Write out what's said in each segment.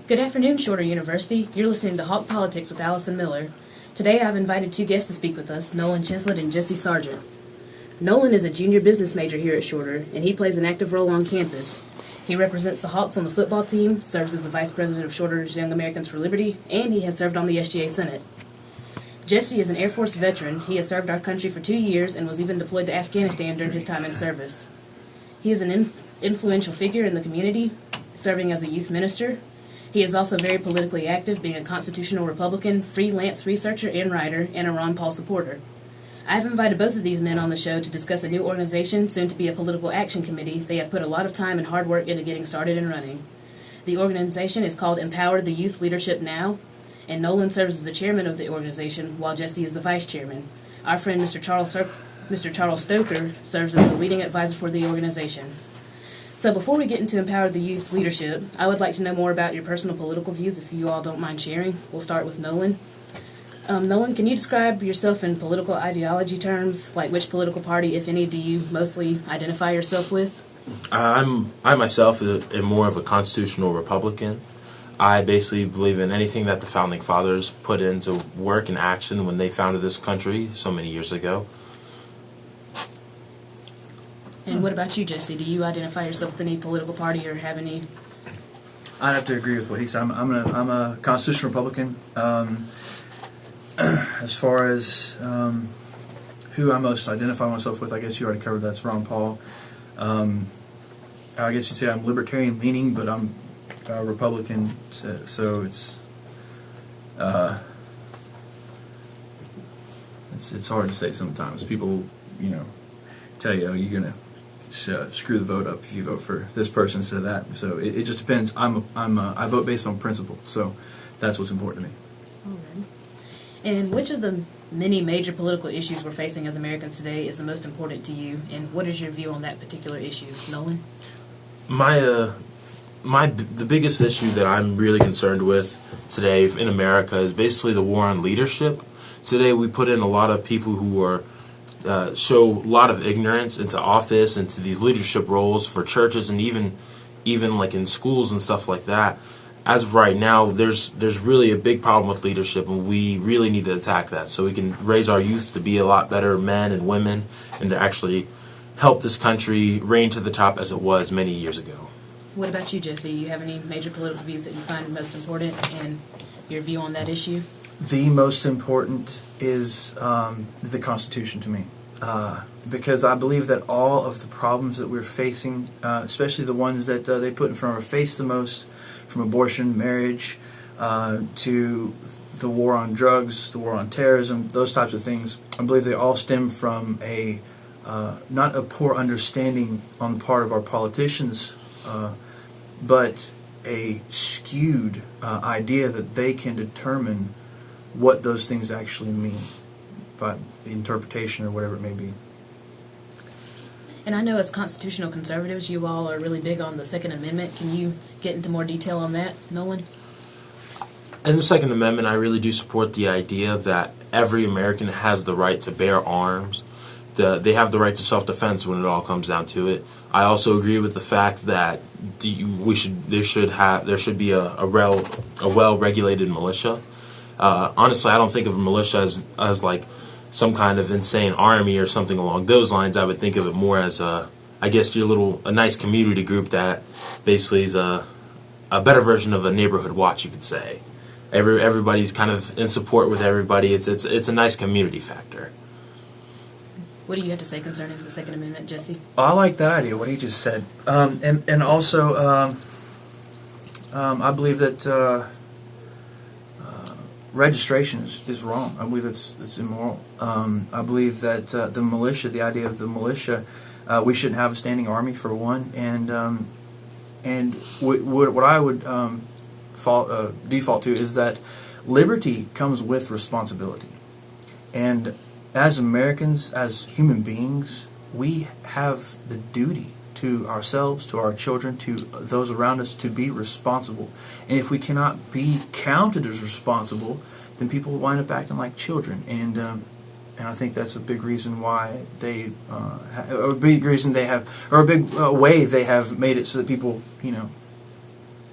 Good afternoon, Shorter University. You're listening to Hawk Politics with Allison Miller. Today I've invited two guests to speak with us, Nolan Chislett and Jesse Sargent. Nolan is a junior business major here at Shorter, and he plays an active role on campus. He represents the Hawks on the football team, serves as the vice president of Shorter's Young Americans for Liberty, and he has served on the SGA Senate. Jesse is an Air Force veteran. He has served our country for 2 years and was even deployed to Afghanistan during his time in service. He is an influential figure in the community, serving as a youth minister. He is also very politically active, being a constitutional Republican, freelance researcher and writer, and a Ron Paul supporter. I've invited both of these men on the show to discuss a new organization, soon to be a political action committee. They have put a lot of time and hard work into getting started and running. The organization is called Empower the Youth Leadership Now, and Nolan serves as the chairman of the organization, while Jesse is the vice chairman. Our friend Mr. Charles Stoker serves as the leading advisor for the organization. So before we get into Empower the Youth leadership, I would like to know more about your personal political views, if you all don't mind sharing. We'll start with Nolan. Nolan, can you describe yourself in political ideology terms? Like which political party, if any, do you mostly identify yourself with? I myself am more of a constitutional Republican. I basically believe in anything that the Founding Fathers put into work and action when they founded this country so many years ago. And what about you, Jesse? Do you identify yourself with any political party or have any? I'd have to agree with what he said. I'm a constitutional Republican. As far as who I most identify myself with, I guess you already covered that's Ron Paul. I guess you'd say I'm libertarian leaning, but I'm a Republican, so it's hard to say sometimes. People, tell you, oh, you're gonna screw the vote up if you vote for this person instead of that. So it just depends. I vote based on principle, so that's what's important to me. All right. And which of the many major political issues we're facing as Americans today is the most important to you, and what is your view on that particular issue, Nolan? The biggest issue that I'm really concerned with today in America is basically the war on leadership. Today we put in a lot of people who are show a lot of ignorance into office, into these leadership roles for churches, and even like in schools and stuff like that. As of right now, there's really a big problem with leadership, and we really need to attack that so we can raise our youth to be a lot better men and women and to actually help this country reign to the top as it was many years ago. What about you, Jesse? You have any major political views that you find most important, and your view on that issue? The most important is the Constitution to me, because I believe that all of the problems that we're facing, especially the ones that they put in front of our face the most, from abortion, marriage, to the war on drugs, the war on terrorism, those types of things, I believe they all stem from not a poor understanding on the part of our politicians, but a skewed idea that they can determine what those things actually mean by the interpretation or whatever it may be. And I know as constitutional conservatives, you all are really big on the Second Amendment. Can you get into more detail on that, Nolan? In the Second Amendment, I really do support the idea that every American has the right to bear arms. They have the right to self-defense when it all comes down to it. I also agree with the fact that there should be a well-regulated militia. Honestly, I don't think of a militia as like some kind of insane army or something along those lines. I would think of it more as a nice community group that basically is a better version of a neighborhood watch, you could say. Everybody's kind of in support with everybody. It's a nice community factor. What do you have to say concerning the Second Amendment, Jesse? I like that idea, what he just said. And also, I believe that registration is wrong. I believe it's immoral. I believe that the militia, the idea of the militia, we shouldn't have a standing army for one, and what I would default to is that liberty comes with responsibility, and as Americans, as human beings, we have the duty to ourselves, to our children, to those around us, to be responsible. And if we cannot be counted as responsible, then people will wind up acting like children. And I think that's a big reason why they, a big way they have made it so that people,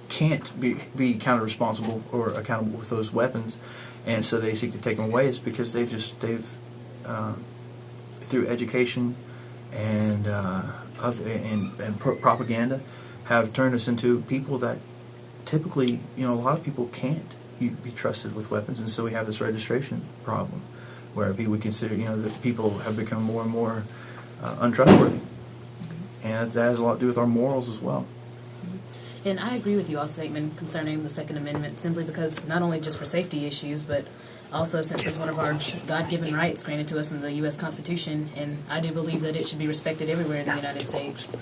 can't be counter responsible or accountable with those weapons, and so they seek to take them away, is because they've through education and propaganda have turned us into people that typically, a lot of people can't be trusted with weapons, and so we have this registration problem where we consider, that people have become more and more untrustworthy, and that has a lot to do with our morals as well. And I agree with you all, statement concerning the Second Amendment, simply because not only just for safety issues, but also since it's one of our God-given rights granted to us in the U.S. Constitution, and I do believe that it should be respected everywhere in the United States.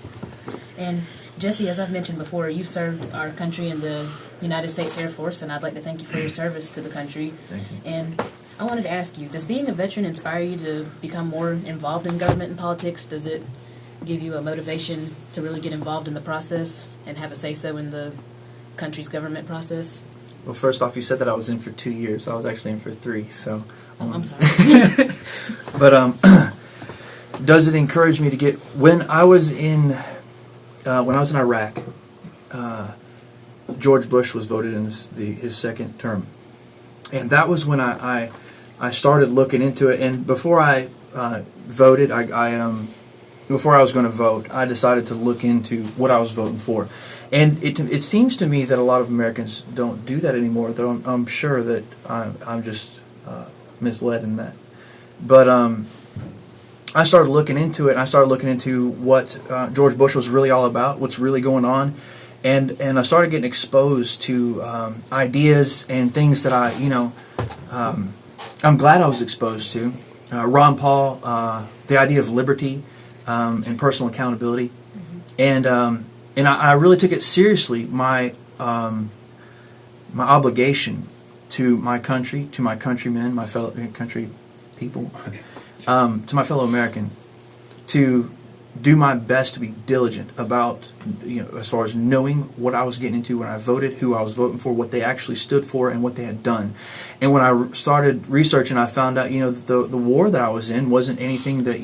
And Jesse, as I've mentioned before, you've served our country in the United States Air Force, and I'd like to thank you for your service to the country. Thank you. And I wanted to ask you, does being a veteran inspire you to become more involved in government and politics? Does it give you a motivation to really get involved in the process and have a say-so in the country's government process? Well, first off, you said that I was in for 2 years. I was actually in for 3, so... I'm sorry. But does it encourage me to get... When I was in Iraq, George Bush was voted in his second term. And that was when I started looking into it. And before I voted, before I was going to vote, I decided to look into what I was voting for. And it seems to me that a lot of Americans don't do that anymore, though I'm sure that I'm just misled in that. But I started looking into it, and I started looking into what George Bush was really all about, what's really going on. And I started getting exposed to ideas and things that I'm glad I was exposed to. Ron Paul, the idea of liberty and personal accountability, and I really took it seriously. My obligation to my country, to my countrymen, my fellow country people, to my fellow American, to do my best to be diligent about, as far as knowing what I was getting into when I voted, who I was voting for, what they actually stood for, and what they had done. And when I started researching, I found out, the war that I was in wasn't anything that,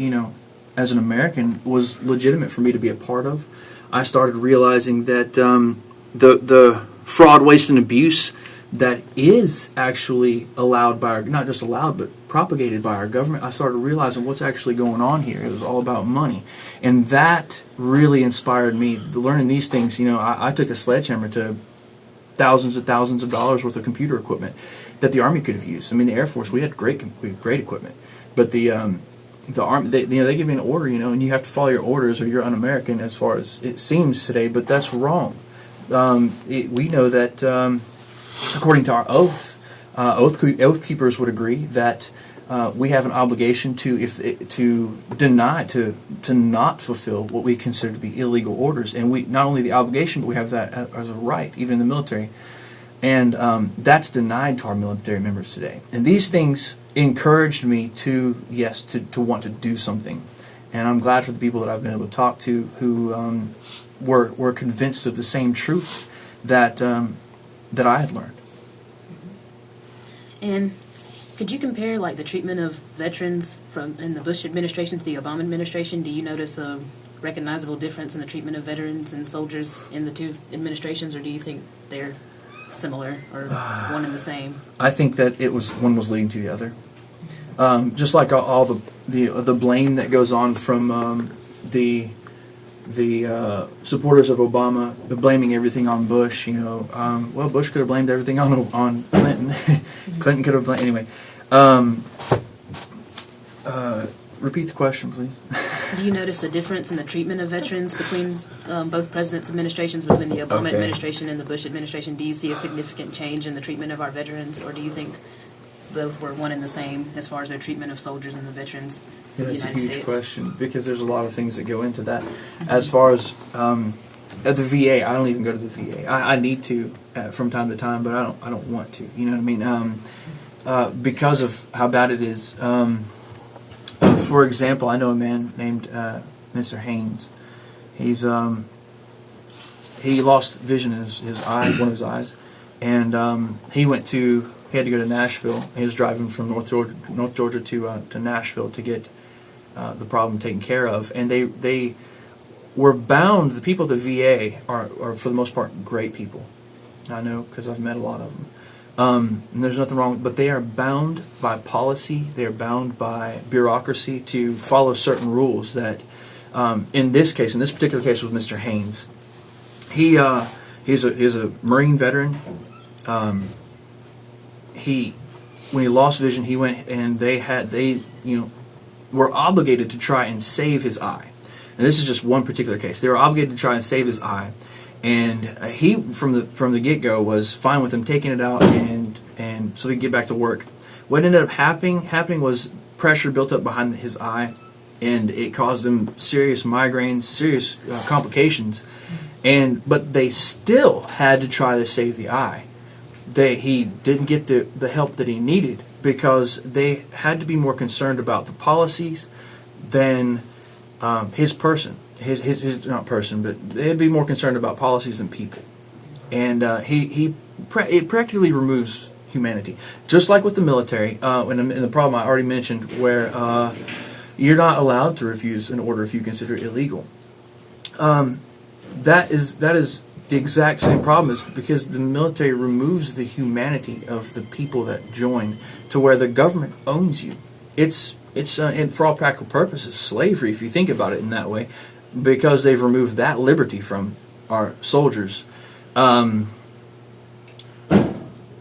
as an American, was legitimate for me to be a part of. I started realizing that the fraud, waste, and abuse that is actually allowed by not just allowed, but propagated by our government, I started realizing what's actually going on here. It was all about money. And that really inspired me. Learning these things, I took a sledgehammer to thousands of dollars worth of computer equipment that the Army could have used. I mean, the Air Force, we had great equipment. But the Army, they give me an order, and you have to follow your orders or you're un-American, as far as it seems today, but that's wrong. We know that, according to our oath keepers would agree that we have an obligation to not fulfill what we consider to be illegal orders, and we not only the obligation, but we have that as a right, even in the military, and that's denied to our military members today. And these things encouraged me to want to do something, and I'm glad for the people that I've been able to talk to who were convinced of the same truth that I had learned. And could you compare the treatment of veterans in the Bush administration to the Obama administration? Do you notice a recognizable difference in the treatment of veterans and soldiers in the two administrations, or do you think they're similar or one and the same? I think that one was leading to the other. Just like all the blame that goes on from the supporters of Obama blaming everything on Bush. Bush could have blamed everything on Clinton. Clinton could have blamed anyway. Repeat the question, please. Do you notice a difference in the treatment of veterans between both presidents' administrations, between the Obama administration and the Bush administration? Do you see a significant change in the treatment of our veterans, or do you think both were one and the same as far as their treatment of soldiers and the veterans in the United States? That's a huge question, because there's a lot of things that go into that. As far as at the VA, I don't even go to the VA. I need to from time to time, but I don't want to. You know what I mean? Because of how bad it is. For example, I know a man named Mr. Haynes. He lost vision in his eye, one of his eyes, and he had to go to Nashville. He was driving from North Georgia to Nashville to get the problem taken care of, and they were bound. The people at the VA are for the most part great people, I know because I've met a lot of them. And there's nothing wrong, but they are bound by policy. They are bound by bureaucracy to follow certain rules that, in this particular case with Mr. Haynes, he's a Marine veteran. When he lost vision, he went and they were obligated to try and save his eye. And this is just one particular case. They were obligated to try and save his eye. And he, from the get-go, was fine with him taking it out and so he could get back to work. What ended up happening was pressure built up behind his eye, and it caused him serious migraines, serious complications. But they still had to try to save the eye. He didn't get the help that he needed because they had to be more concerned about the policies than his person. His not person, but they'd be more concerned about policies than people. And it practically removes humanity. Just like with the military, and the problem I already mentioned, where you're not allowed to refuse an order if you consider it illegal. That is the exact same problem, is because the military removes the humanity of the people that join to where the government owns you. It's and for all practical purposes, slavery, if you think about it in that way, because they've removed that liberty from our soldiers.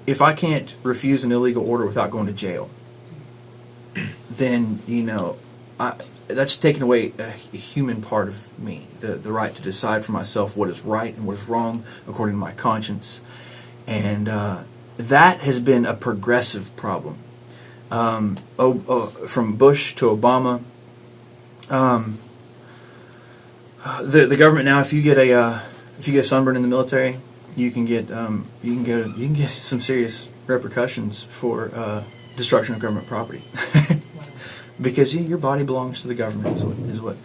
If I can't refuse an illegal order without going to jail, then, that's taken away a human part of me, the right to decide for myself what is right and what is wrong according to my conscience. And that has been a progressive problem. From Bush to Obama, the government now, if you get a sunburn in the military, you can get some serious repercussions for destruction of government property. Because your body belongs to the government is what.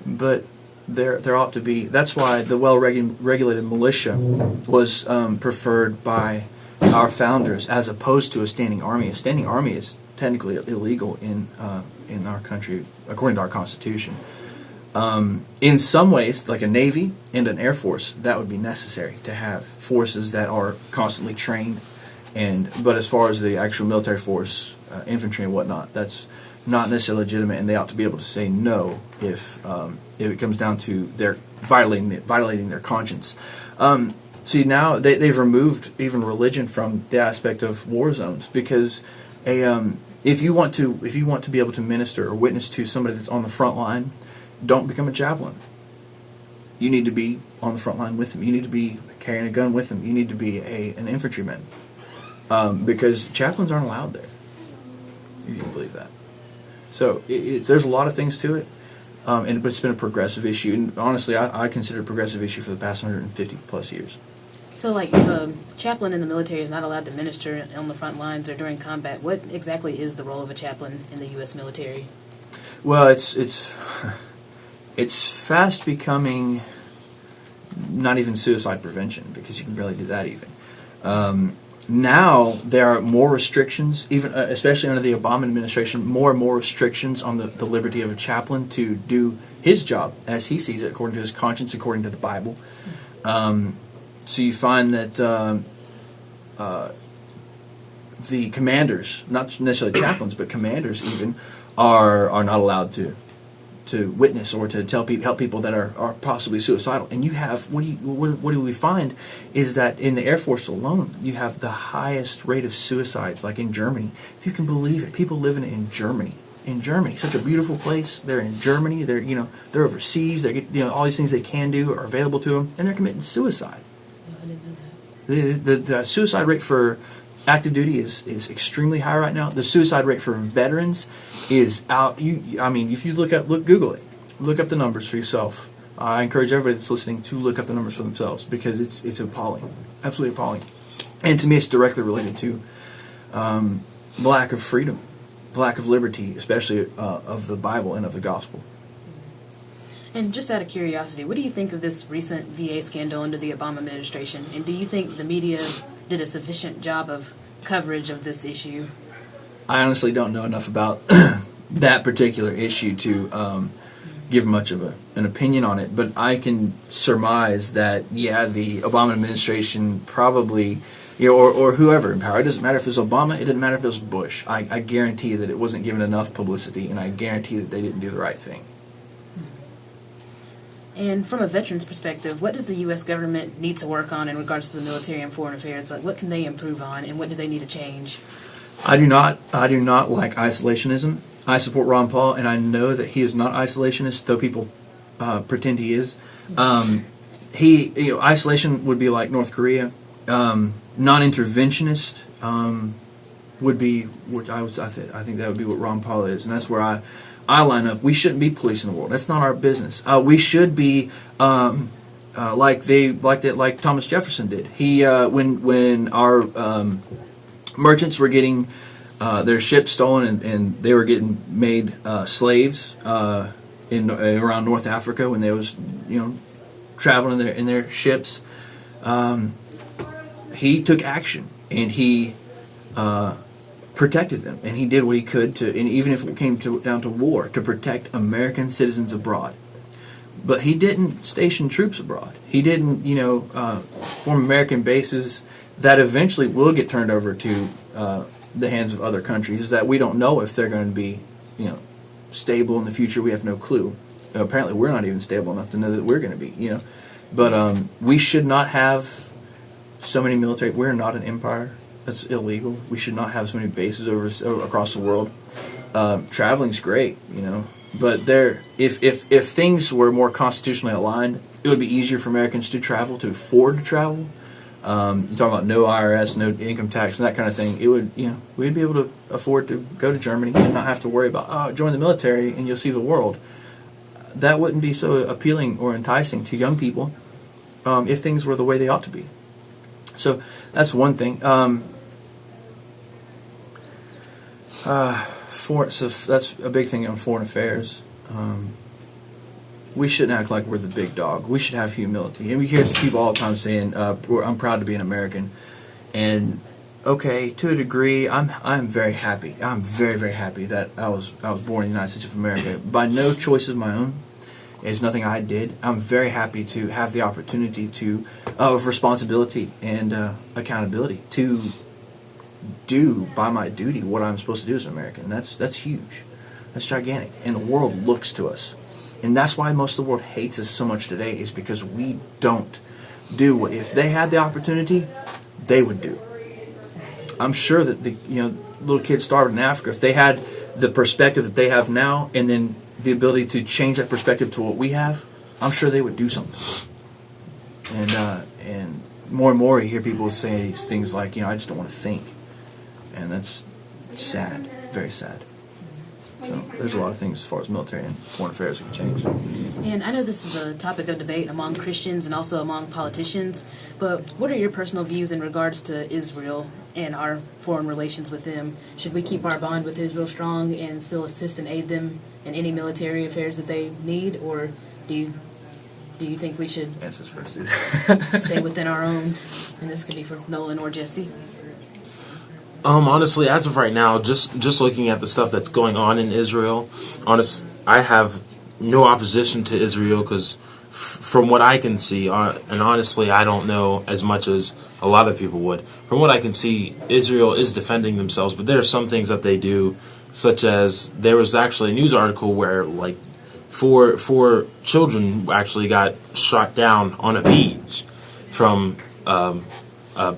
But there ought to be. That's why the well-regulated militia was preferred by our founders as opposed to a standing army. A standing army is technically illegal in our country according to our Constitution. In some ways, like a Navy and an Air Force, that would be necessary to have forces that are constantly trained. But as far as the actual military force, infantry and whatnot, that's not necessarily legitimate, and they ought to be able to say no if it comes down to their violating their conscience. See, now they've removed even religion from the aspect of war zones, because if you want to be able to minister or witness to somebody that's on the front line, don't become a chaplain. You need to be on the front line with them. You need to be carrying a gun with them. You need to be an infantryman, because chaplains aren't allowed there. If you can believe that. So there's a lot of things to it, but it's been a progressive issue. And honestly, I consider it a progressive issue for the past 150 plus years. So, like, if a chaplain in the military is not allowed to minister on the front lines or during combat, what exactly is the role of a chaplain in the U.S. military? Well, it's fast becoming not even suicide prevention, because you can barely do that even. Now there are more restrictions, even especially under the Obama administration, more and more restrictions on the liberty of a chaplain to do his job as he sees it, according to his conscience, according to the Bible. So you find that the commanders, not necessarily chaplains, but commanders even, are not allowed to witness or to help people that are possibly suicidal. And you have what do we find is that in the Air Force alone, you have the highest rate of suicides, like in Germany. If you can believe it, people living in Germany. In Germany, such a beautiful place. They're in Germany. They're overseas. They get all these things they can do are available to them, and they're committing suicide. I didn't know that. The suicide rate for active duty is extremely high right now. The suicide rate for veterans is out. If you Google it, look up the numbers for yourself. I encourage everybody that's listening to look up the numbers for themselves, because it's appalling, absolutely appalling. And to me, it's directly related to the lack of freedom, the lack of liberty, especially of the Bible and of the gospel. And just out of curiosity, what do you think of this recent VA scandal under the Obama administration? And do you think the media did a sufficient job of coverage of this issue? I honestly don't know enough about that particular issue to give much of an opinion on it, but I can surmise that, yeah, the Obama administration probably, or whoever in power, it doesn't matter if it was Obama, it didn't matter if it was Bush, I guarantee that it wasn't given enough publicity, and I guarantee that they didn't do the right thing. And from a veteran's perspective, what does the U.S. government need to work on in regards to the military and foreign affairs? Like, what can they improve on, and what do they need to change? I do not like isolationism. I support Ron Paul, and I know that he is not isolationist, though people pretend he is. Isolation would be like North Korea. Non-interventionist would be, which I think that would be what Ron Paul is, and that's where I line up. We shouldn't be policing the world. That's not our business. We should be like Thomas Jefferson did. He when our merchants were getting their ships stolen and they were getting made slaves around North Africa when they was traveling in their ships. He took action and he protected them, and he did what he could to, and even if it came down to war, to protect American citizens abroad. But he didn't station troops abroad. He didn't, form American bases that eventually will get turned over to the hands of other countries that we don't know if they're going to be, stable in the future. We have no clue. Apparently, we're not even stable enough to know that we're going to be, But we should not have so many military. We're not an empire. That's illegal. We should not have so many bases across the world. Traveling's great, but if things were more constitutionally aligned, it would be easier for Americans to travel, to afford to travel. You talk about no IRS, no income tax, and that kind of thing. It would, we'd be able to afford to go to Germany and not have to worry about join the military and you'll see the world. That wouldn't be so appealing or enticing to young people if things were the way they ought to be. So that's one thing. So that's a big thing on foreign affairs. We shouldn't act like we're the big dog. We should have humility. And we hear people all the time saying, "I'm proud to be an American." And okay, to a degree, I'm very happy. I'm very, very happy that I was born in the United States of America by no choice of my own. It's nothing I did. I'm very happy to have the opportunity of responsibility and accountability to do by my duty what I'm supposed to do as an American. That's huge. That's gigantic. And the world looks to us. And that's why most of the world hates us so much today, is because we don't do what, if they had the opportunity, they would do. I'm sure that the little kids starving in Africa, if they had the perspective that they have now and then the ability to change that perspective to what we have, I'm sure they would do something. And more you hear people say things like, I just don't want to think. And that's sad, very sad. So there's a lot of things as far as military and foreign affairs that can change. And I know this is a topic of debate among Christians and also among politicians, but what are your personal views in regards to Israel and our foreign relations with them? Should we keep our bond with Israel strong and still assist and aid them in any military affairs that they need, or do you think we should stay within our own? And this could be for Nolan or Jesse. Honestly, as of right now, just looking at the stuff that's going on in Israel, I have no opposition to Israel because from what I can see, and honestly, I don't know as much as a lot of people would. From what I can see, Israel is defending themselves, but there are some things that they do, such as there was actually a news article where like four children actually got shot down on a beach from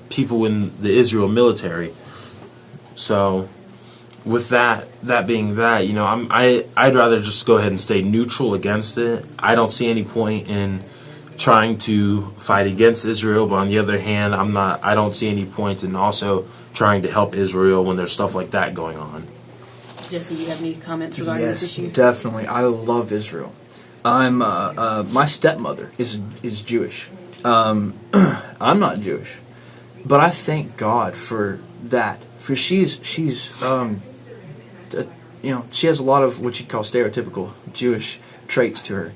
people in the Israel military. So, with that being that, I'd rather just go ahead and stay neutral against it. I don't see any point in trying to fight against Israel, but on the other hand, I don't see any point in also trying to help Israel when there's stuff like that going on. Jesse, you have any comments regarding this issue? Yes, definitely. I love Israel. My stepmother is Jewish. I'm not Jewish, but I thank God for that. For she has a lot of what you'd call stereotypical Jewish traits to her.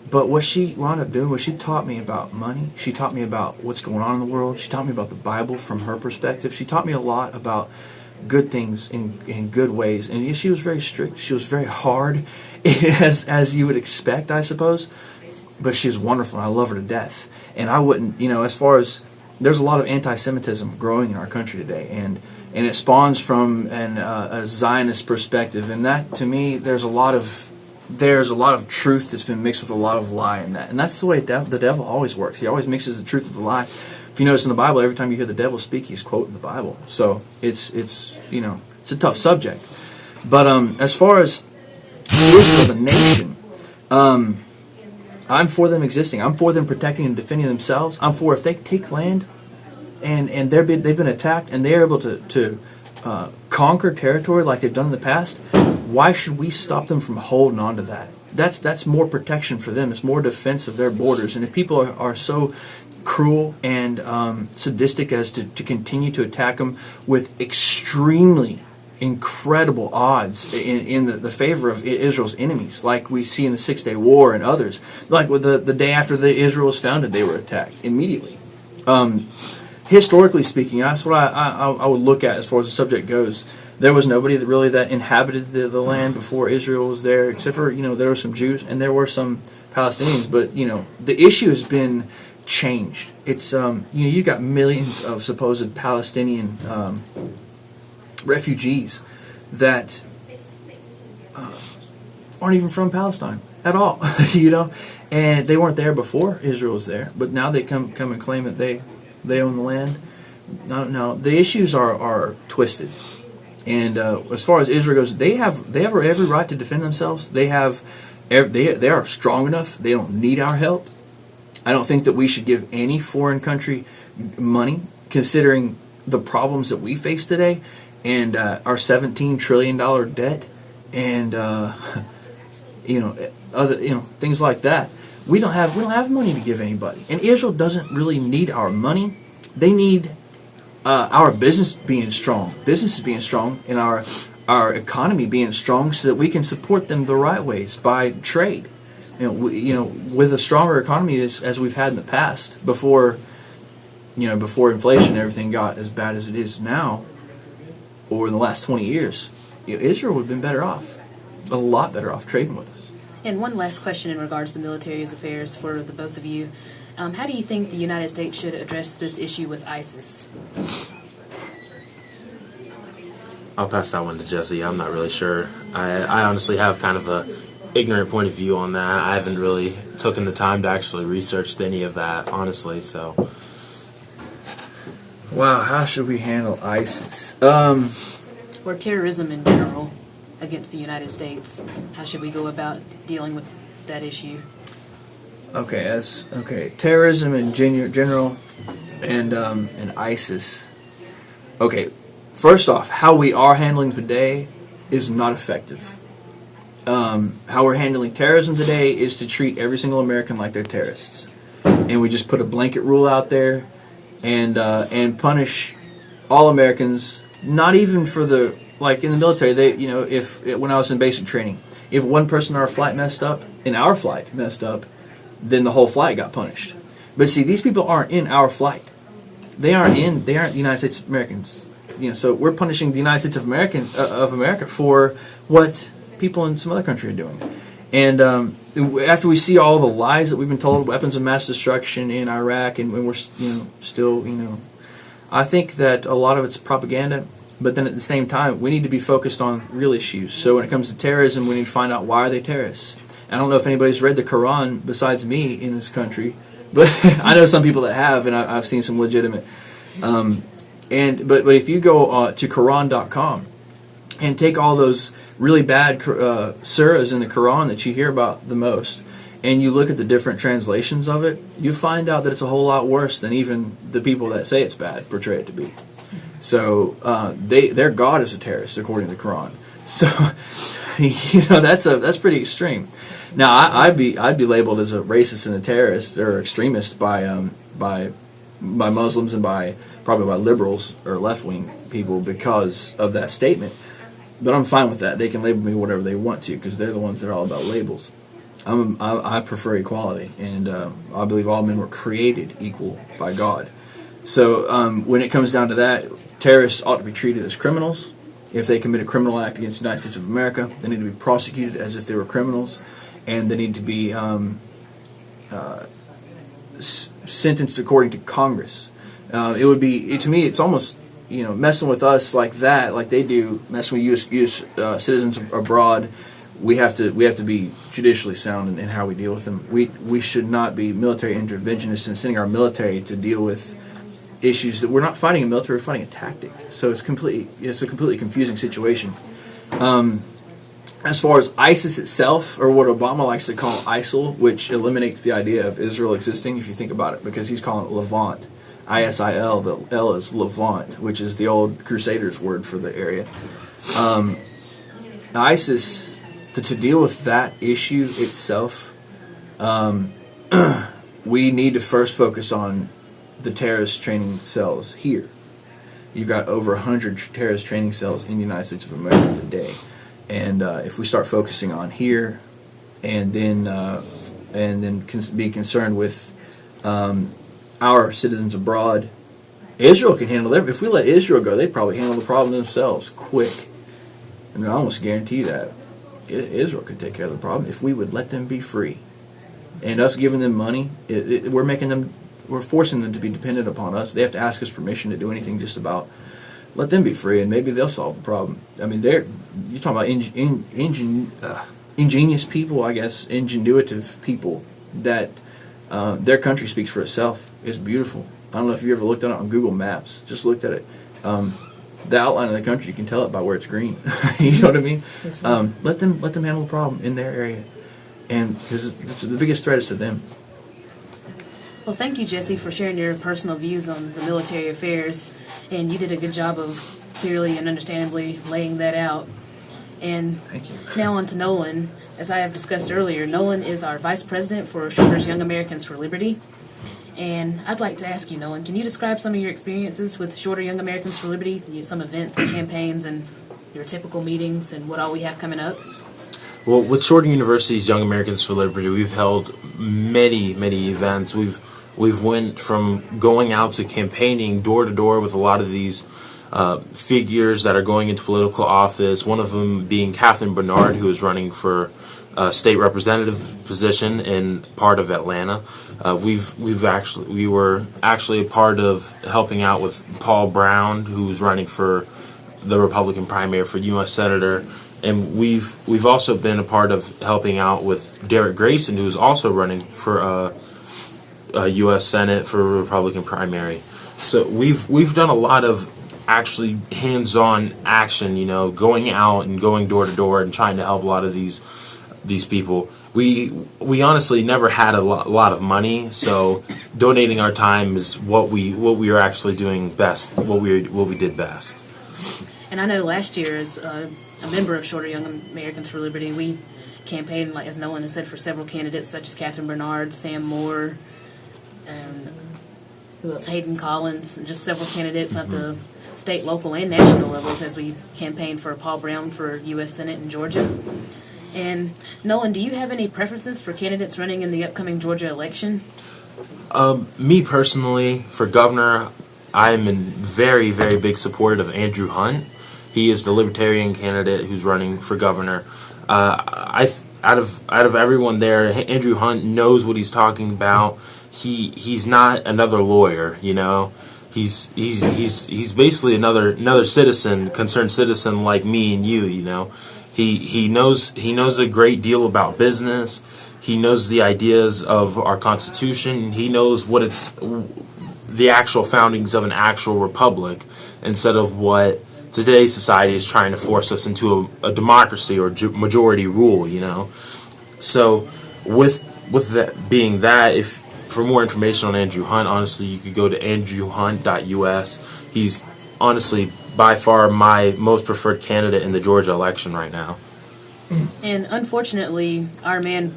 But what she wound up doing was she taught me about money. She taught me about what's going on in the world. She taught me about the Bible from her perspective. She taught me a lot about good things in good ways. And she was very strict. She was very hard, as you would expect, I suppose. But she was wonderful, and I love her to death. And I wouldn't, as far as, there's a lot of anti-Semitism growing in our country today, and it spawns from a Zionist perspective. And that, to me, there's a lot of truth that's been mixed with a lot of lie in that. And that's the way the devil always works. He always mixes the truth with the lie. If you notice in the Bible, every time you hear the devil speak, he's quoting the Bible. So it's a tough subject. But as far as Israel as a nation, I'm for them existing. I'm for them protecting and defending themselves. I'm for, if they take land and they've been attacked and they're able to conquer territory like they've done in the past, why should we stop them from holding on to that? That's more protection for them. It's more defense of their borders. And if people are so cruel and sadistic as to continue to attack them with extremely incredible odds in the favor of Israel's enemies, like we see in the 6-Day War and others. Like with the day after Israel was founded, they were attacked immediately. Historically speaking, that's what I would look at as far as the subject goes. There was nobody that inhabited the land before Israel was there, except for, there were some Jews and there were some Palestinians. But, the issue has been changed. It's, you've got millions of supposed Palestinian refugees that aren't even from Palestine at all, and they weren't there before Israel was there, but now they come and claim that they own the land. No, the issues are twisted, and as far as Israel goes, they have every right to defend themselves. They are strong enough. They don't need our help. I don't think that we should give any foreign country money, considering the problems that we face today, and our $17 trillion debt, and other things like that. We don't have money to give anybody, and Israel doesn't really need our money. They need our business being strong, and our economy being strong, so that we can support them the right ways by trade. With a stronger economy as we've had in the past, before inflation and everything got as bad as it is now, or in the last 20 years, Israel would have been better off, a lot better off trading with us. And one last question in regards to military affairs for the both of you. How do you think the United States should address this issue with ISIS? I'll pass that one to Jesse. I'm not really sure. I honestly have kind of a ignorant point of view on that. I haven't really taken the time to actually research any of that, honestly. So, wow, how should we handle ISIS? Or terrorism in general against the United States. How should we go about dealing with that issue? Okay, terrorism in general, and ISIS. Okay, first off, how we are handling today is not effective. How we're handling terrorism today is to treat every single American like they're terrorists, and we just put a blanket rule out there, and punish all Americans. Not even for like in the military, when I was in basic training, if one person in our flight messed up, then the whole flight got punished. But see, these people aren't in our flight. They aren't the United States Americans. So we're punishing the United States of America for what people in some other country are doing. And after we see all the lies that we've been told, weapons of mass destruction in Iraq, and we're still, I think that a lot of it's propaganda. But then at the same time, we need to be focused on real issues. So when it comes to terrorism, we need to find out, why are they terrorists? I don't know if anybody's read the Quran besides me in this country, but I know some people that have, and I've seen some legitimate. But if you go to Quran.com and take all those really bad surahs in the Quran that you hear about the most, and you look at the different translations of it, you find out that it's a whole lot worse than even the people that say it's bad portray it to be. So their God is a terrorist according to the Quran. So that's pretty extreme. Now I'd be labeled as a racist and a terrorist or extremist by Muslims and probably by liberals or left wing people because of that statement. But I'm fine with that. They can label me whatever they want to, because they're the ones that are all about labels. I prefer equality, and I believe all men were created equal by God. So when it comes down to that, terrorists ought to be treated as criminals. If they commit a criminal act against the United States of America, they need to be prosecuted as if they were criminals, and they need to be sentenced according to Congress. It would be, to me, it's almost, messing with us like that, like they do, messing with U.S. Citizens abroad. We have to be judicially sound in how we deal with them. We should not be military interventionists and sending our military to deal with issues that we're not fighting a military, we're fighting a tactic. So it's a completely confusing situation. As far as ISIS itself, or what Obama likes to call ISIL, which eliminates the idea of Israel existing, if you think about it, because he's calling it Levant. ISIL, the L is Levant, which is the old Crusaders word for the area. ISIS, to deal with that issue itself, we need to first focus on the terrorist training cells here. You've got over 100 terrorist training cells in the United States of America today. And if we start focusing on here, and then be concerned with our citizens abroad, Israel can handle it. If we let Israel go, they'd probably handle the problem themselves quick. And I almost guarantee that Israel could take care of the problem if we would let them be free. And us giving them money, we're forcing them to be dependent upon us. They have to ask us permission to do anything just about. Let them be free, and maybe they'll solve the problem. I mean, you're talking about ingenious people, I guess, ingenuitive people that their country speaks for itself. It's beautiful. I don't know if you ever looked at it on Google Maps. Just looked at it. The outline of the country, you can tell it by where it's green. You know what I mean? Yes, let them handle the problem in their area, and because the biggest threat is to them. Well, thank you, Jesse, for sharing your personal views on the military affairs, and you did a good job of clearly and understandably laying that out. And Thank you. now on to Nolan. As I have discussed earlier, Nolan is our Vice President for Shorter's Young Americans for Liberty. And I'd like to ask you, Nolan, can you describe some of your experiences with Shorter Young Americans for Liberty, some events and campaigns and your typical meetings and what all we have coming up? Well, with Shorter University's Young Americans for Liberty, we've held many events. We've went from going out to campaigning door to door with a lot of these figures that are going into political office. One of them being Catherine Bernard, who is running for a state representative position in part of Atlanta. We were actually a part of helping out with Paul Brown, who's running for the Republican primary for U.S. Senator. And we've also been a part of helping out with Derek Grayson, who's also running for U.S. Senate for a Republican primary. So we've done a lot of actually hands-on action, going out and going door to door and trying to help a lot of these people. We honestly never had a lot of money, so donating our time is what we are actually doing best, what we did best. And I know last year, as a member of Shorter Young Americans for Liberty, we campaigned, like as Nolan has said, for several candidates such as Catherine Bernard, Sam Moore, and who else? Hayden Collins, and just several candidates at the state, local, and national levels as we campaigned for Paul Brown for U.S. Senate in Georgia. And Nolan, do you have any preferences for candidates running in the upcoming Georgia election? Me personally, for governor, I'm a very big supporter of Andrew Hunt. He is the Libertarian candidate who's running for governor. Out of everyone there, Andrew Hunt knows what he's talking about. He's not another lawyer, He's basically another citizen, concerned citizen like me and you, He knows a great deal about business. He knows the ideas of our Constitution. He knows what it's the actual foundings of an actual republic instead of what today's society is trying to force us into a democracy or majority rule, So with that being that, if for more information on Andrew Hunt, honestly, you could go to andrewhunt.us. He's honestly by far my most preferred candidate in the Georgia election right now. And unfortunately, our man,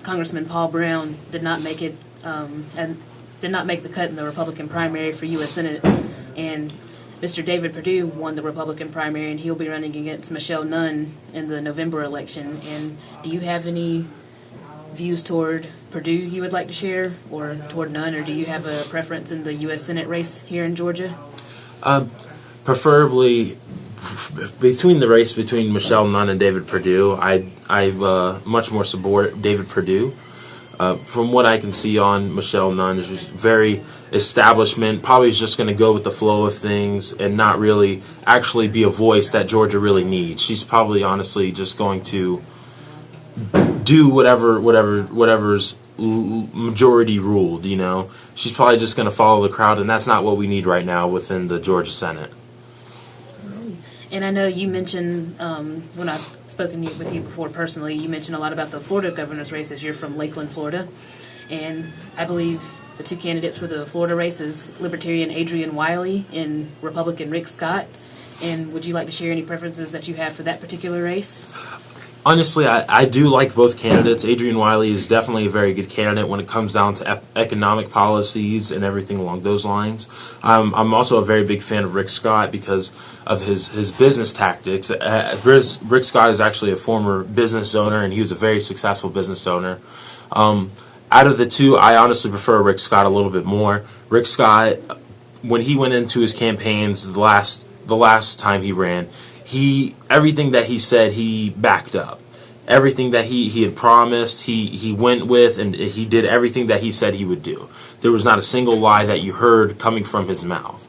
Congressman Paul Brown, did not make it and did not make the cut in the Republican primary for U.S. Senate. And Mr. David Perdue won the Republican primary, and he'll be running against Michelle Nunn in the November election. And do you have any views toward Perdue you would like to share, or toward Nunn, or do you have a preference in the U.S. Senate race here in Georgia? Preferably between the race between Michelle Nunn and David Perdue, I much more support David Perdue. From what I can see on Michelle Nunn, is very establishment. Probably is just going to go with the flow of things and not really actually be a voice that Georgia really needs. She's probably honestly just going to do whatever's majority ruled. She's probably just going to follow the crowd, and that's not what we need right now within the Georgia Senate. And I know you mentioned, when I've spoken with you before personally, you mentioned a lot about the Florida governor's race as you're from Lakeland, Florida. And I believe the two candidates for the Florida race is Libertarian Adrian Wiley and Republican Rick Scott. And would you like to share any preferences that you have for that particular race? Honestly, I do like both candidates. Adrian Wiley is definitely a very good candidate when it comes down to economic policies and everything along those lines. I'm also a very big fan of Rick Scott because of his business tactics. Rick Scott is actually a former business owner, and he was a very successful business owner. Out of the two, I honestly prefer Rick Scott a little bit more. Rick Scott, when he went into his campaigns the last time he ran, everything that he said, he backed up. Everything that he had promised, he went with, and he did everything that he said he would do. There was not a single lie that you heard coming from his mouth.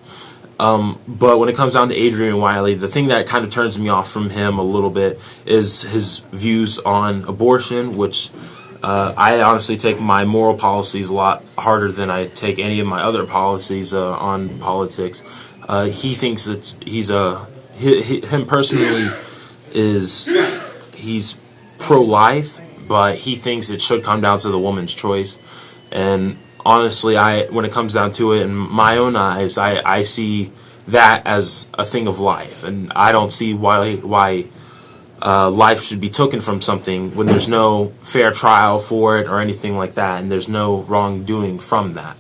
But when it comes down to Adrian Wiley, the thing that kind of turns me off from him a little bit is his views on abortion, which I honestly take my moral policies a lot harder than I take any of my other policies on politics. He thinks that him personally he's pro-life, but he thinks it should come down to the woman's choice. And honestly, when it comes down to it, in my own eyes, I see that as a thing of life, and I don't see why life should be taken from something when there's no fair trial for it or anything like that, and there's no wrongdoing from that.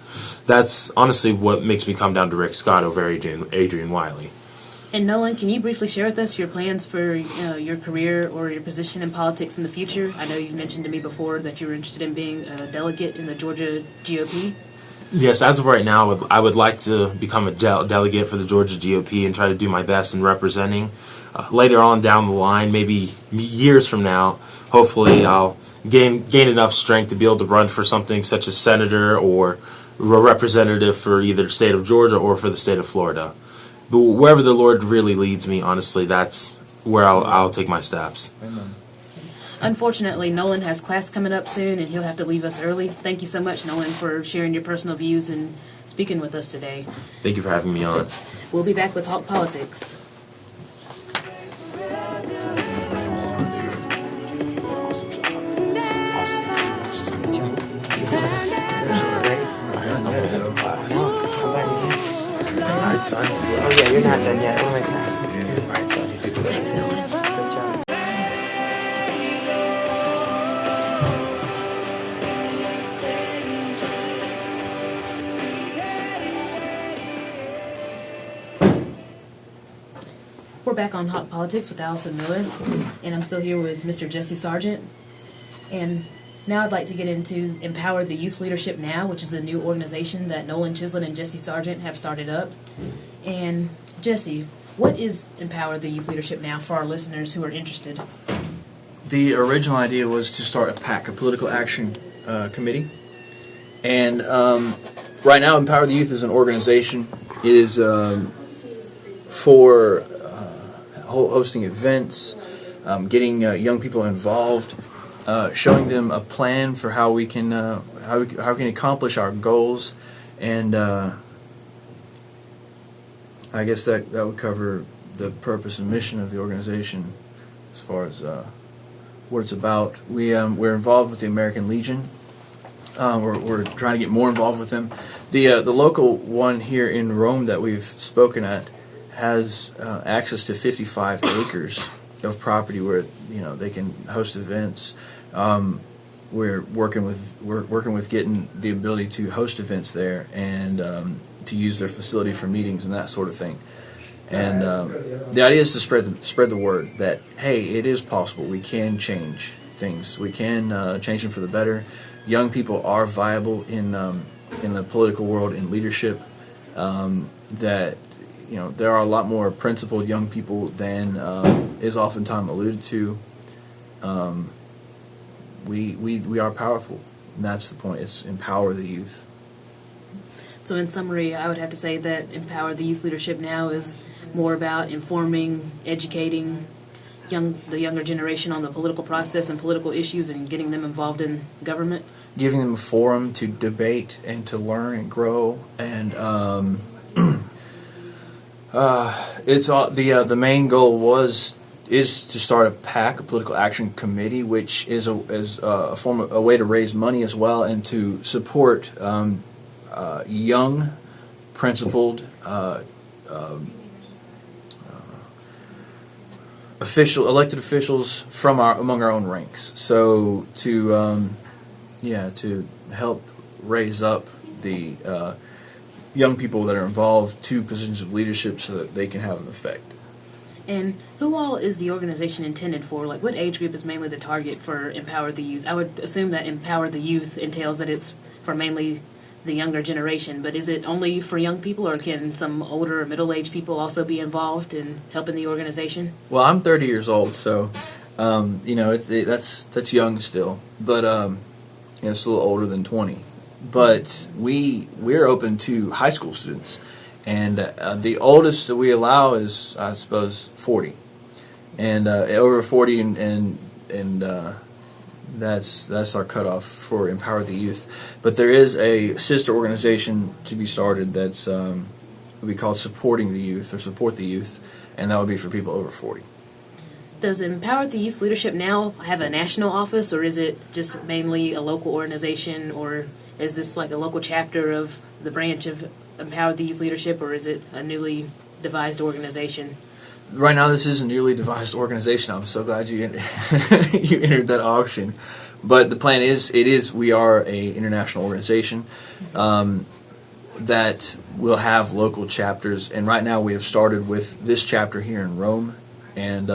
That's honestly what makes me come down to Rick Scott over Adrian Wiley. And Nolan, can you briefly share with us your plans for your career or your position in politics in the future? I know you've mentioned to me before that you were interested in being a delegate in the Georgia GOP. Yes, as of right now, I would like to become a delegate for the Georgia GOP and try to do my best in representing. Later on down the line, maybe years from now, hopefully I'll gain enough strength to be able to run for something such as senator or a representative for either the state of Georgia or for the state of Florida. But wherever the Lord really leads me, honestly, that's where I'll take my steps. Amen. Unfortunately, Nolan has class coming up soon, and he'll have to leave us early. Thank you so much, Nolan, for sharing your personal views and speaking with us today. Thank you for having me on. We'll be back with Hawk Politics. Oh yeah, you're not done yet. Oh my god. Thanks, Nolan. Good job. We're back on Hot Politics with Allison Miller, and I'm still here with Mr. Jesse Sargent. And now I'd like to get into Empower the Youth Leadership Now, which is the new organization that Nolan Chislett and Jesse Sargent have started up. And Jesse, what is Empower the Youth Leadership Now for our listeners who are interested? The original idea was to start a PAC, a political action committee. And right now, Empower the Youth is an organization. It is for hosting events, getting young people involved, showing them a plan for how we can accomplish our goals, and I guess that would cover the purpose and mission of the organization as far as what it's about. We're involved with the American Legion. We're trying to get more involved with them. The local one here in Rome that we've spoken at has access to 55 acres of property where they can host events. We're working with getting the ability to host events there and to use their facility for meetings and that sort of thing. And the idea is to spread the word that hey, it is possible. We can change things. We can change them for the better. Young people are viable in the political world in leadership. That there are a lot more principled young people than is oftentimes alluded to. We are powerful, and that's the point. It's empower the youth. So in summary, I would have to say that Empower the Youth Leadership Now is more about informing, educating the younger generation on the political process and political issues and getting them involved in government. Giving them a forum to debate and to learn and grow, and it's all, the main goal is to start a PAC, a political action committee, which is a way to raise money as well and to support young, principled elected officials from among our own ranks. So to help raise up the young people that are involved to positions of leadership so that they can have an effect. And who all is the organization intended for? Like, what age group is mainly the target for Empower the Youth? I would assume that Empower the Youth entails that it's for mainly the younger generation, but is it only for young people, or can some older or middle-aged people also be involved in helping the organization? Well, I'm 30 years old, so that's young still, but it's a little older than 20. But we're open to high school students, and the oldest that we allow is, I suppose, 40, and over 40, and that's our cutoff for Empower the Youth. But there is a sister organization to be started that's would be called Supporting the Youth or Support the Youth, and that would be for people over 40. Does Empower the Youth Leadership Now have a national office, or is it just mainly a local organization, or is this like a local chapter of the branch of Empower the Youth Leadership, or is it a newly devised organization? Right now, this is a newly devised organization. I'm so glad you you entered that auction. But the plan is we are a international organization that will have local chapters. And right now, we have started with this chapter here in Rome, and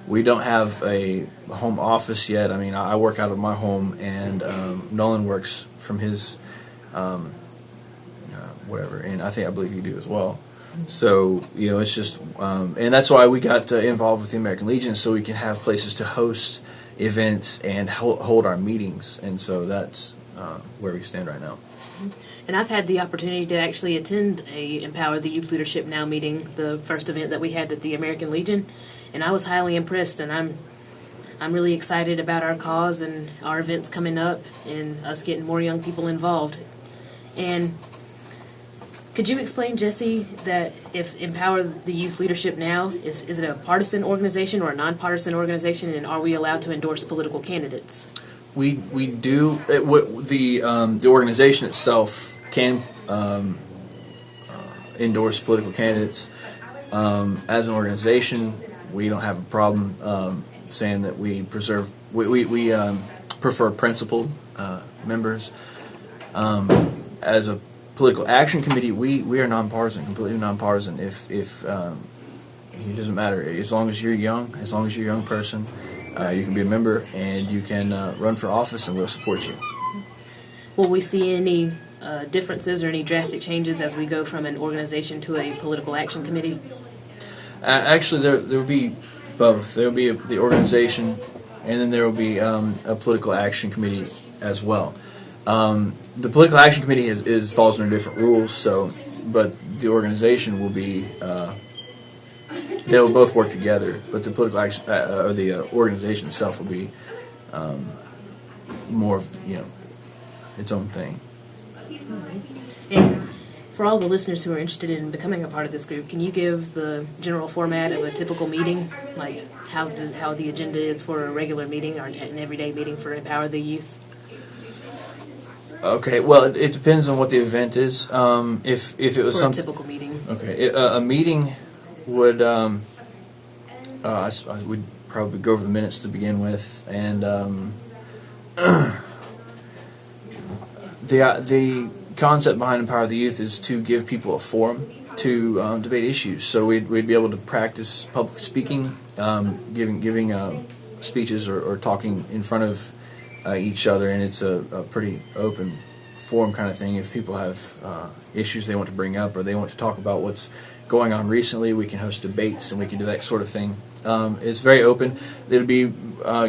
we don't have a home office yet. I mean, I work out of my home, and Nolan works from his whatever, and I believe you do as well. So, it's just, and that's why we got involved with the American Legion, so we can have places to host events and hold our meetings, and so that's where we stand right now. And I've had the opportunity to actually attend a Empower the Youth Leadership Now meeting, the first event that we had at the American Legion, and I was highly impressed, and I'm really excited about our cause and our events coming up and us getting more young people involved. And could you explain, Jesse, that if Empower the Youth Leadership Now, is it a partisan organization or a nonpartisan organization, and are we allowed to endorse political candidates? We do. The organization itself can endorse political candidates. As an organization, we don't have a problem saying that we prefer principled members. As a political action committee, we are nonpartisan, completely nonpartisan. If it doesn't matter, as long as you're young, as long as you're a young person, you can be a member and you can run for office, and we'll support you. Will we see any differences or any drastic changes as we go from an organization to a political action committee? Actually, there will be both. There will be the organization, and then there will be a political action committee as well. The political action committee falls under different rules, but the organization will be they will both work together. But the political action or the organization itself will be more of its own thing. And for all the listeners who are interested in becoming a part of this group, can you give the general format of a typical meeting, like how the agenda is for a regular meeting or an everyday meeting for Empower the Youth? Okay, well, it depends on what the event is. If it was a typical meeting. Okay, a meeting would I would probably go over the minutes to begin with, and the concept behind Empower the Youth is to give people a forum to debate issues. So we'd be able to practice public speaking, giving speeches or talking in front of each other, and it's a pretty open forum kind of thing. If people have issues they want to bring up, or they want to talk about what's going on recently. We can host debates, and we can do that sort of thing. It's very open. It'll be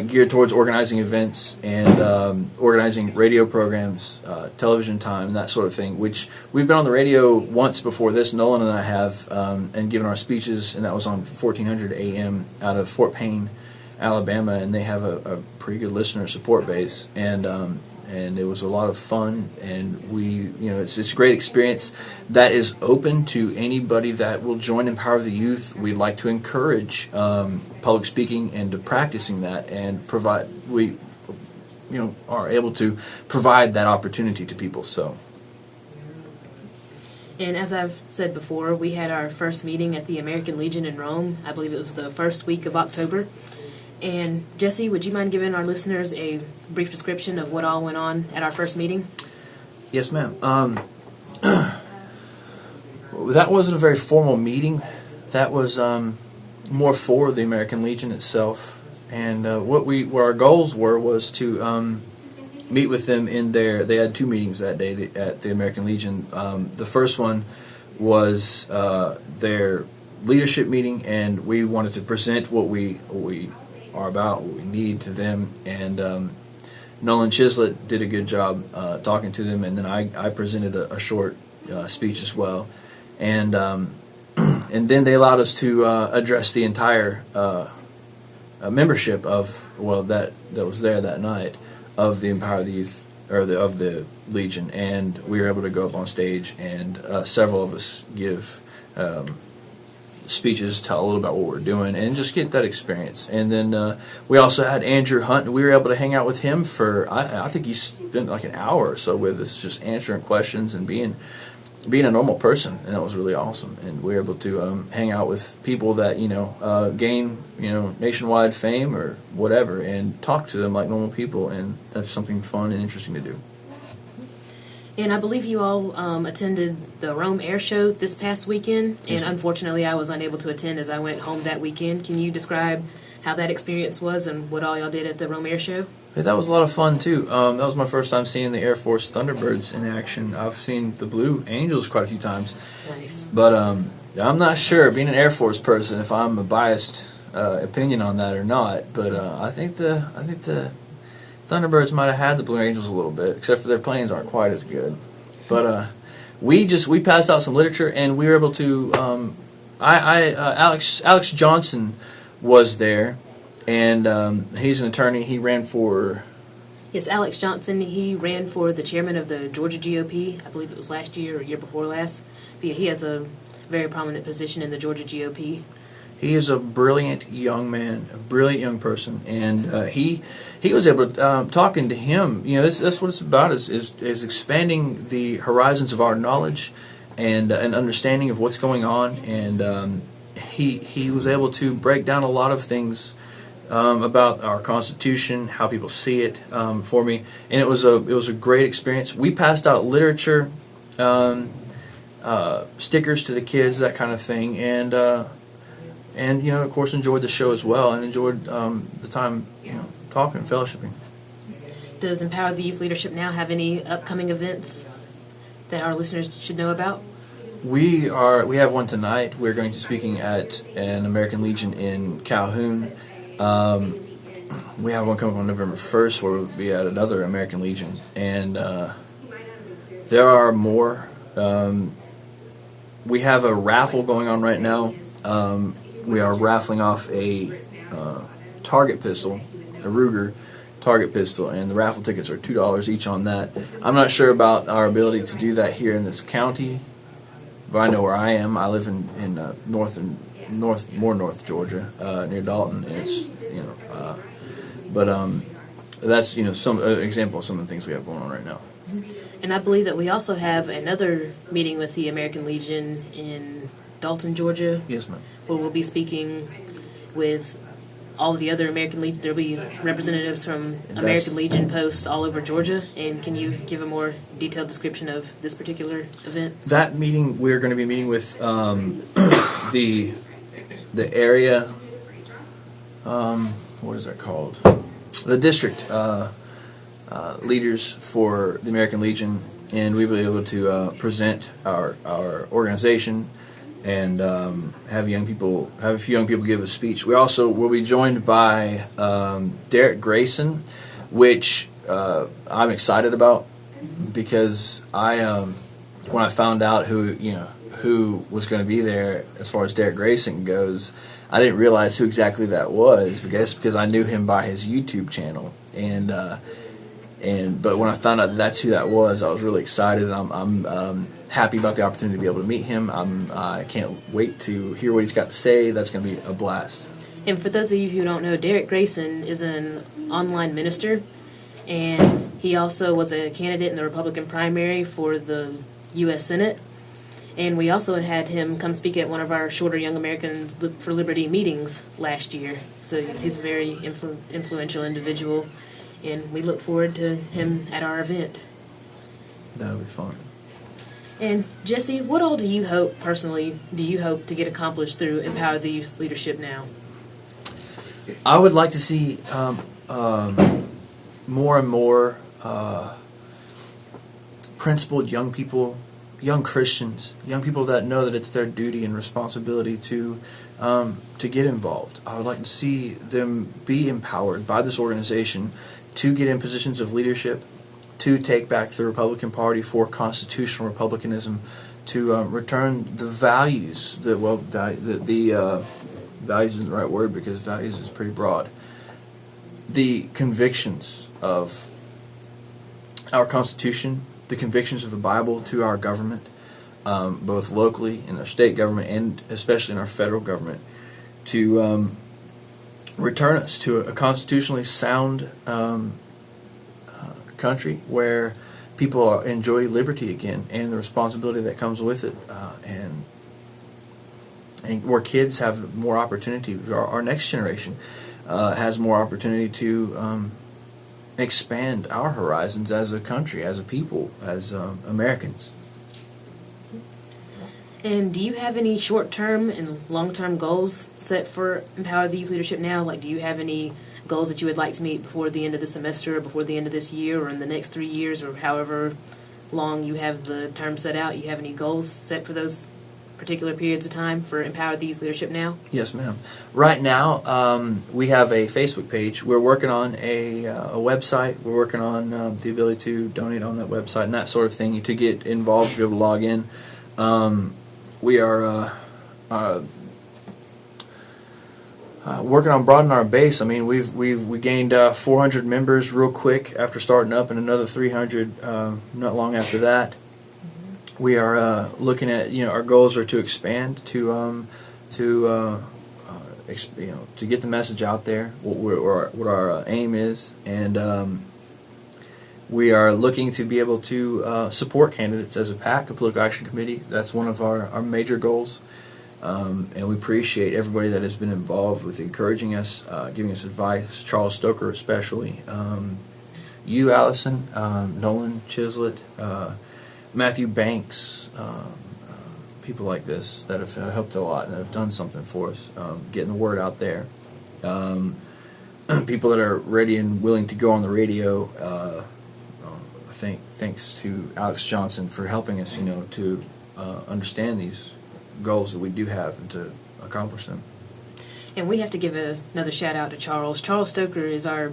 geared towards organizing events and organizing radio programs, television time, that sort of thing, which we've been on the radio once before this. Nolan and I have, and given our speeches, and that was on 1400 AM out of Fort Payne, Alabama, and they have a pretty good listener support base, and it was a lot of fun, and it's a great experience that is open to anybody that will join Empower the Youth. We'd like to encourage public speaking and to practicing that, and are able to provide that opportunity to people. So. And as I've said before, we had our first meeting at the American Legion in Rome. I believe it was the first week of October. And Jesse, would you mind giving our listeners a brief description of what all went on at our first meeting? Yes, ma'am. That wasn't a very formal meeting. That was more for the American Legion itself. And what our goals was to meet with them in they had 2 meetings that day at the American Legion. The first one was their leadership meeting, and we wanted to present what we are about, what we need to them, and Nolan Chislett did a good job talking to them, and then I presented a short speech as well, and then they allowed us to address the entire membership that was there that night of the Empower the Youth, or of the Legion, and we were able to go up on stage, and several of us give speeches, tell a little about what we're doing, and just get that experience. And then we also had Andrew Hunt, and we were able to hang out with him for, I think he spent like an hour or so with us, just answering questions and being a normal person, and it was really awesome. And we were able to hang out with people that gain nationwide fame or whatever, and talk to them like normal people, and that's something fun and interesting to do. And I believe you all attended the Rome Air Show this past weekend, and unfortunately I was unable to attend as I went home that weekend. Can you describe how that experience was and what all y'all did at the Rome Air Show? Hey, that was a lot of fun, too. That was my first time seeing the Air Force Thunderbirds in action. I've seen the Blue Angels quite a few times. Nice. But I'm not sure, being an Air Force person, if I'm a biased opinion on that or not. But I think the Thunderbirds might have had the Blue Angels a little bit, except for their planes aren't quite as good. But we passed out some literature, and we were able to. Alex Johnson was there, and he's an attorney. He ran for. Yes, Alex Johnson. He ran for the chairman of the Georgia GOP. I believe it was last year or year before last. But yeah, he has a very prominent position in the Georgia GOP. He is a brilliant young man, a brilliant young person, and he was able to, talking to him, that's what it's about, is expanding the horizons of our knowledge and an understanding of what's going on, and he was able to break down a lot of things about our Constitution, how people see it, for me, and it was a great experience. We passed out literature, stickers to the kids, that kind of thing, and of course enjoyed the show as well, and enjoyed the time talking and fellowshipping. Does Empower the Youth Leadership Now have any upcoming events that our listeners should know about? We have one tonight. We're going to be speaking at an American Legion in Calhoun. We have one coming up on November 1st where we'll be at another American Legion, and there are more. We have a raffle going on right now. We are raffling off a target pistol, a Ruger target pistol, and the raffle tickets are $2 each on that. I'm not sure about our ability to do that here in this county, but I know where I am. I live in North Georgia, near Dalton. And it's that's some example of some of the things we have going on right now. And I believe that we also have another meeting with the American Legion in Dalton, Georgia. Yes, ma'am. Where we'll be speaking with all of the other American Legion. There'll be representatives from American Legion posts all over Georgia. And can you give a more detailed description of this particular event? That meeting, we're going to be meeting with the area. What is that called? The district leaders for the American Legion, and we'll be able to present our organization and have a few young people give a speech. We also will be joined by Derek Grayson, which I'm excited about because when I found out who was going to be there as far as Derek Grayson goes, I didn't realize who exactly that was because I knew him by his YouTube channel, but when I found out that's who that was, I was really excited. I'm happy about the opportunity to be able to meet him. I can't wait to hear what he's got to say. That's going to be a blast. And for those of you who don't know, Derek Grayson is an online minister, and he also was a candidate in the Republican primary for the U.S. Senate. And we also had him come speak at one of our shorter Young Americans for Liberty meetings last year. So he's a very influential individual, and we look forward to him at our event. That'll be fun. And Jesse, what all do you hope to get accomplished through Empower the Youth Leadership Now? I would like to see more and more principled young people, young Christians, young people that know that it's their duty and responsibility to get involved. I would like to see them be empowered by this organization to get in positions of leadership, to take back the Republican Party for constitutional republicanism, to return the values. Values isn't the right word because values is pretty broad. The convictions of our Constitution, the convictions of the Bible to our government, both locally in our state government and especially in our federal government, to return us to a constitutionally sound country where people enjoy liberty again and the responsibility that comes with it, and where kids have more opportunity. Our next generation has more opportunity to expand our horizons as a country, as a people, as Americans. And do you have any short-term and long-term goals set for Empower the Youth Leadership Now? Like, do you have any goals that you would like to meet before the end of the semester or before the end of this year or in the next 3 years or however long you have the term set out? You have any goals set for those particular periods of time for Empower the Youth Leadership Now? Yes, ma'am. Right now, we have a Facebook page. We're working on a website. We're working on the ability to donate on that website and that sort of thing, to get involved, to be able to log in. We are working on broadening our base. I mean, we gained 400 members real quick after starting up, and another 300 not long after that. We are looking at, our goals are to expand, to get the message out there, what our aim is, and we are looking to be able to support candidates as a PAC, a political action committee. That's one of our major goals, and we appreciate everybody that has been involved with encouraging us, giving us advice. Charles Stoker especially, you, Allison, Nolan, Chislett, Matthew Banks, people like this that have helped a lot and have done something for us, getting the word out there. People that are ready and willing to go on the radio. I think thanks to Alex Johnson for helping us, to understand these goals that we do have and to accomplish them. And we have to give another shout out to Charles. Charles Stoker is our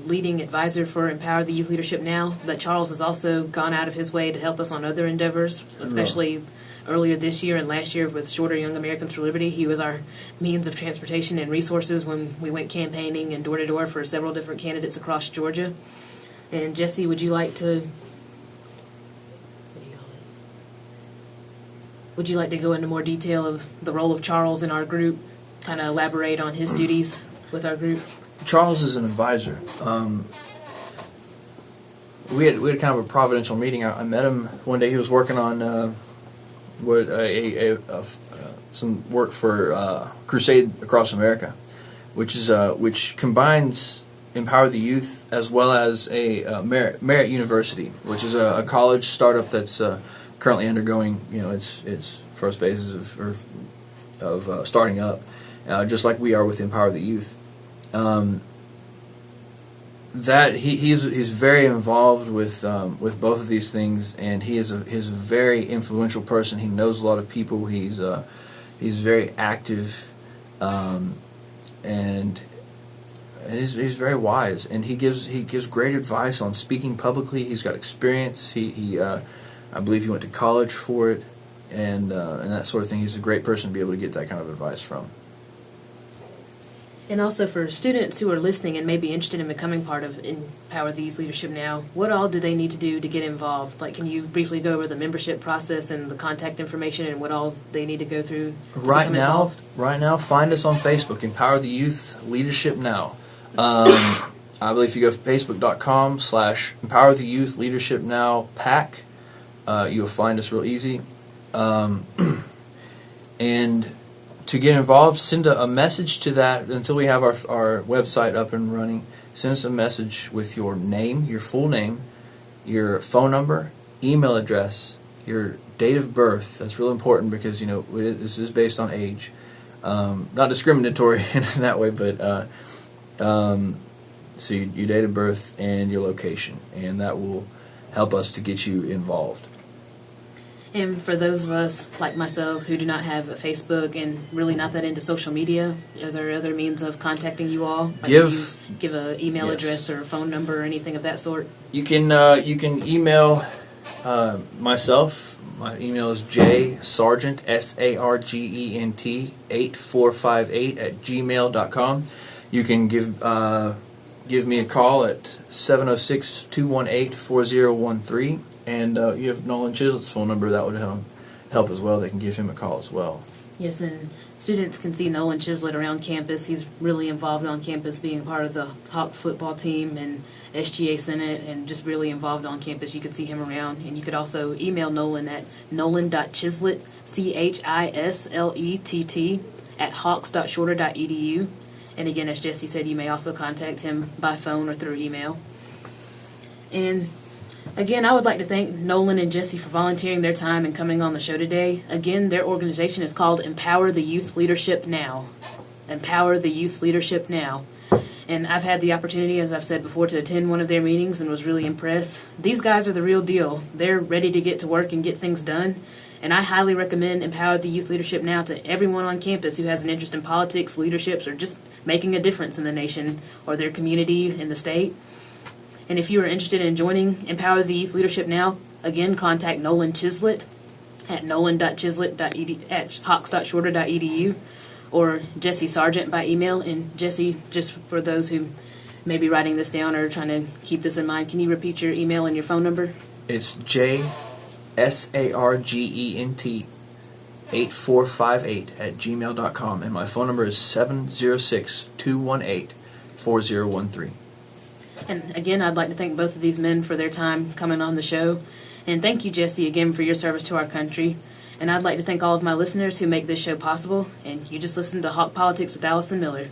leading advisor for Empower the Youth Leadership Now, but Charles has also gone out of his way to help us on other endeavors, especially earlier this year and last year with Shorter Young Americans for Liberty. He was our means of transportation and resources when we went campaigning and door-to-door for several different candidates across Georgia. And Jesse, would you like to go into more detail of the role of Charles in our group, kind of elaborate on his duties with our group? Charles is an advisor. We had kind of a providential meeting. I met him one day. He was working on some work for Crusade Across America, which combines Empower the Youth as well as a Merit University, which is a college startup that's currently undergoing its first phases of starting up, just like we are with Empower the Youth. that he's very involved with both of these things, and he's a very influential person. He knows a lot of people. He's very active, and he's very wise, and he gives great advice on speaking publicly. He's got experience. I believe he went to college for it, and that sort of thing. He's a great person to be able to get that kind of advice from. And also for students who are listening and may be interested in becoming part of Empower the Youth Leadership Now, what all do they need to do to get involved? Like, can you briefly go over the membership process and the contact information and what all they need to go through to become involved? Right now, find us on Facebook, Empower the Youth Leadership Now. I believe if you go to facebook.com/Empower the Youth Leadership Now PAC, you'll find us real easy. And to get involved, send a message to that until we have our website up and running. Send us a message with your name, your full name, your phone number, email address, your date of birth. That's real important because this is based on age. Not discriminatory in that way, but so your date of birth and your location, and that will help us to get you involved. And for those of us, like myself, who do not have a Facebook and really not that into social media, are there other means of contacting you all? Like give an email address or a phone number or anything of that sort? You can email myself. My email is jsargent, Sargent, 8458 @gmail.com. You can give me a call at 706-218-4013. And you have Nolan Chislett's phone number. That would help as well. They can give him a call as well. Yes, and students can see Nolan Chislett around campus. He's really involved on campus, being part of the Hawks football team and SGA Senate, and just really involved on campus. You could see him around. And you could also email Nolan at nolan.chislett, CHISLETT, @hawks.shorter.edu. And again, as Jesse said, you may also contact him by phone or through email. And again, I would like to thank Nolan and Jesse for volunteering their time and coming on the show today. Again, their organization is called Empower the Youth Leadership Now. Empower the Youth Leadership Now. And I've had the opportunity, as I've said before, to attend one of their meetings and was really impressed. These guys are the real deal. They're ready to get to work and get things done. And I highly recommend Empower the Youth Leadership Now to everyone on campus who has an interest in politics, leaderships, or just making a difference in the nation or their community in the state. And if you are interested in joining Empower the Youth Leadership Now, again, contact Nolan Chislett at nolan.chislett@hawks.shorter.edu or Jesse Sargent by email. And Jesse, just for those who may be writing this down or trying to keep this in mind, can you repeat your email and your phone number? It's JSARGENT 8458 @gmail.com, and my phone number is 706-218-4013. And again, I'd like to thank both of these men for their time coming on the show. And thank you, Jesse, again for your service to our country. And I'd like to thank all of my listeners who make this show possible. And you just listened to Hawk Politics with Allison Miller.